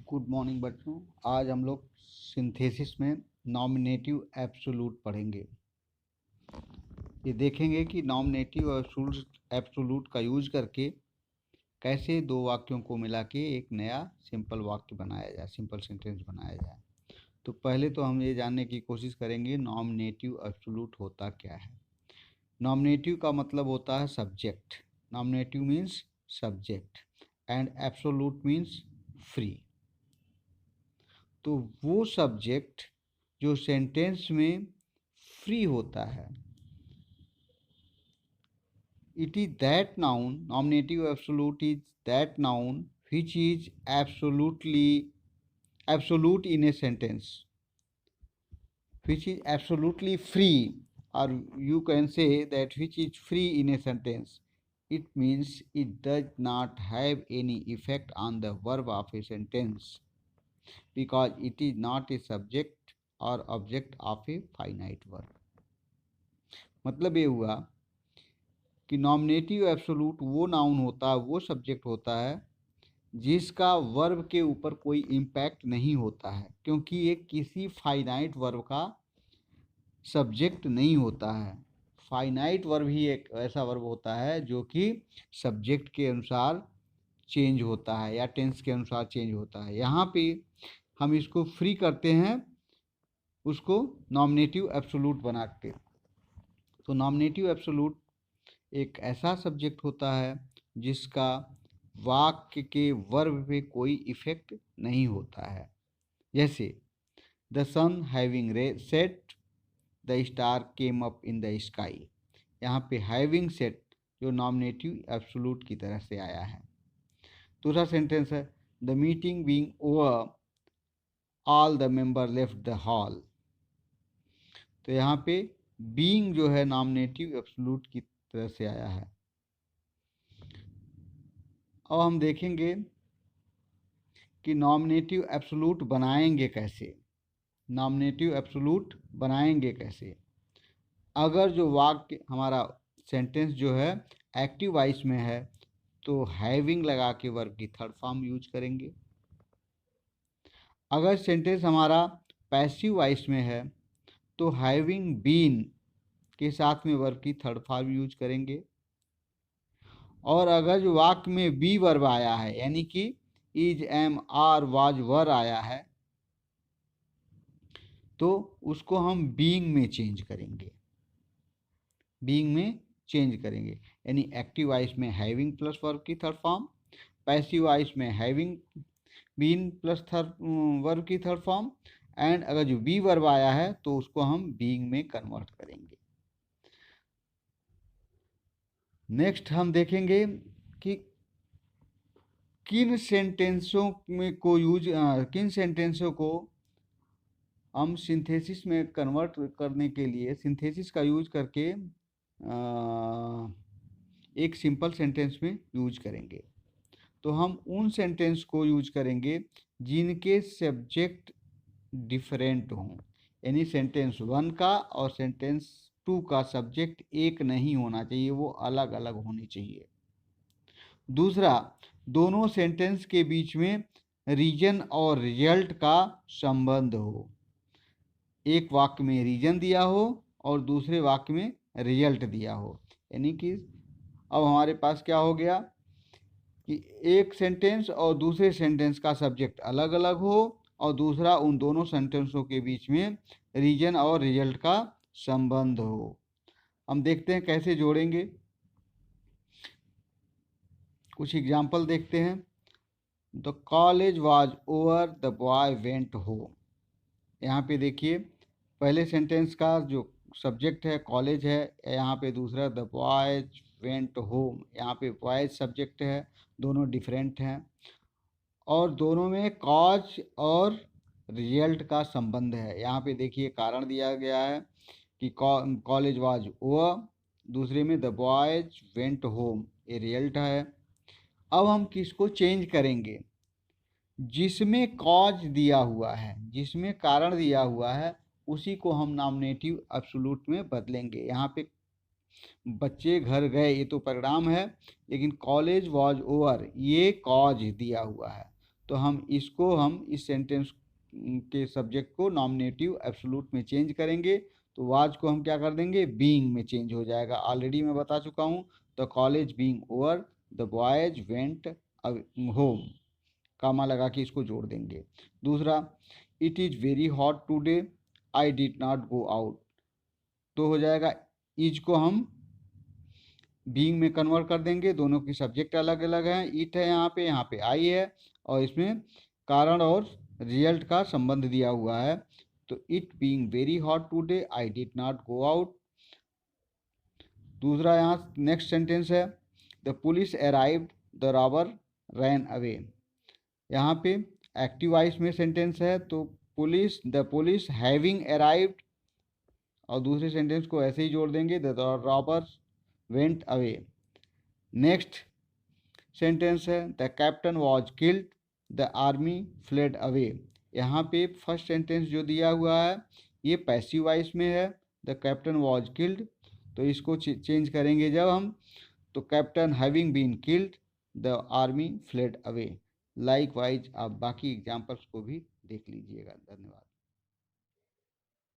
Good morning बच्चों। आज हम लोग सिंथेसिस में नॉमिनेटिव एब्सोलूट पढ़ेंगे। ये देखेंगे कि नॉमिनेटिव एब्सोलूट का यूज करके कैसे दो वाक्यों को मिला के एक नया सिंपल वाक्य बनाया जाए, सिंपल सेंटेंस बनाया जाए। तो पहले तो हम ये जानने की कोशिश करेंगे नॉमिनेटिव एब्सोलूट होता क्या है। नॉमिनेटिव का मतलब होता है subject. Nominative means subject and absolute means free. तो वो सब्जेक्ट जो सेंटेंस में फ्री होता है, it is that noun, nominative absolute is that noun which is absolute in a sentence, which is absolutely free, or you can say that which is free in a sentence. It means it does not have any effect on the verb of a sentence because it is not a subject or object of a finite verb. मतलब ये हुआ कि nominative absolute वो noun होता है, वो subject होता है जिसका वर्ब के ऊपर कोई इम्पैक्ट नहीं होता है, क्योंकि ये किसी फाइनाइट वर्ब का सब्जेक्ट नहीं होता है। फाइनाइट वर्ब ही एक ऐसा वर्ब होता है जो कि सब्जेक्ट के अनुसार चेंज होता है या टेंस के अनुसार चेंज होता है। यहाँ पे हम इसको फ्री करते हैं, उसको नॉमिनेटिव एब्सोलूट बना के। तो नॉमिनेटिव एब्सोलूट एक ऐसा सब्जेक्ट होता है जिसका वाक्य के वर्ब पे कोई इफेक्ट नहीं होता है। जैसे the sun having set the star came up in the sky. यहाँ पे हैविंग सेट जो नॉमिनेटिव एब्सोलूट की तरह से आया है। दूसरा सेंटेंस है the meeting being over all the member left the hall. तो यहाँ पे बीइंग जो है नॉमिनेटिव एब्सोलूट की तरह से आया है। अब हम देखेंगे कि नॉमिनेटिव एब्सोलूट बनाएंगे कैसे। नॉमिनेटिव एब्सोलूट बनाएंगे कैसे? अगर जो वाक्य हमारा सेंटेंस जो है एक्टिव वॉइस में है तो हैविंग लगा के वर्ब की थर्ड फॉर्म यूज करेंगे। अगर सेंटेंस हमारा पैसिव वॉइस में है तो हैविंग बीन के साथ में वर्ब की थर्ड फॉर्म यूज करेंगे। और अगर जो वाक्य में बी वर्ब आया है, यानी कि इज, एम, आर, वाज, वर आया है, तो उसको हम बीइंग में चेंज करेंगे। बीइंग में चेंज करेंगे, यानी एक्टिव वॉइस में हैविंग प्लस वर्ब की थर्ड फॉर्म, पैसिव वॉइस में having been plus third verb की थर्ड फॉर्म, एंड अगर जो बी वर्ब आया है तो उसको हम बीइंग में कन्वर्ट करेंगे। नेक्स्ट हम देखेंगे कि किन सेंटेंसों को हम सिंथेसिस में कन्वर्ट करने के लिए सिंथेसिस का यूज करके एक सिंपल सेंटेंस में यूज करेंगे। तो हम उन सेंटेंस को यूज करेंगे जिनके सब्जेक्ट डिफरेंट हों, यानी सेंटेंस 1 का और सेंटेंस 2 का सब्जेक्ट एक नहीं होना चाहिए, वो अलग अलग होने चाहिए। दूसरा, दोनों सेंटेंस के बीच में रीजन और रिजल्ट का संबंध हो। एक वाक्य में रीजन दिया हो और दूसरे वाक्य में रिजल्ट दिया हो, यानी कि अब हमारे पास क्या हो गया कि एक सेंटेंस और दूसरे सेंटेंस का सब्जेक्ट अलग अलग हो और दूसरा उन दोनों सेंटेंसों के बीच में रीजन और रिजल्ट का संबंध हो। हम देखते हैं कैसे जोड़ेंगे, कुछ एग्जाम्पल देखते हैं। The college was over, the boy went home. यहाँ पे देखिए पहले सेंटेंस का जो सब्जेक्ट है कॉलेज है, यहाँ पे दूसरा द बॉयज वेंट होम, यहाँ पे बॉयज सब्जेक्ट है, दोनों डिफरेंट हैं और दोनों में कॉज और रिजल्ट का संबंध है। यहाँ पे देखिए कारण दिया गया है कि कॉलेज वाज ओवर, दूसरे में द बॉयज वेंट होम, ये रिजल्ट है। अब हम किसको चेंज करेंगे? जिसमें कॉज दिया हुआ है, जिसमें कारण दिया हुआ है, उसी को हम नॉमिनेटिव एब्सोल्यूट में बदलेंगे। यहाँ पे बच्चे घर गए, ये तो परिणाम है, लेकिन कॉलेज वाज ओवर ये कॉज दिया हुआ है, तो हम इस सेंटेंस के सब्जेक्ट को नॉमिनेटिव एब्सोल्यूट में चेंज करेंगे। तो वाज को हम क्या कर देंगे, बीइंग में चेंज हो जाएगा। ऑलरेडी मैं बता चुका हूँ, the college being over, the boys went home, comma लगा के इसको जोड़ देंगे। दूसरा, it is very hot today, I did not go out, तो हो जाएगा इज को हम बीइंग में कन्वर्ट कर देंगे। दोनों की सब्जेक्ट अलग अलग हैं, इट है यहाँ पे आई है, और इसमें कारण और रिजल्ट का संबंध दिया हुआ है। तो it being very hot today, I did not go out. दूसरा यहाँ नेक्स्ट सेंटेंस है, the police arrived, the robber ran away. यहाँ पे एक्टिव वॉइस में सेंटेंस है, तो द पुलिस हैविंग अराइव्ड, और दूसरे सेंटेंस को ऐसे ही जोड़ देंगे, the robbers went away. Next sentence है, the captain was killed, the army fled away. यहाँ पे फर्स्ट सेंटेंस जो दिया हुआ है ये पैसिव वॉइस में है, द कैप्टन वॉज किल्ड, तो इसको चेंज करेंगे जब हम, तो captain having been killed, the army fled away. Likewise आप बाकी एग्जाम्पल्स को भी देख लीजिएगा। धन्यवाद।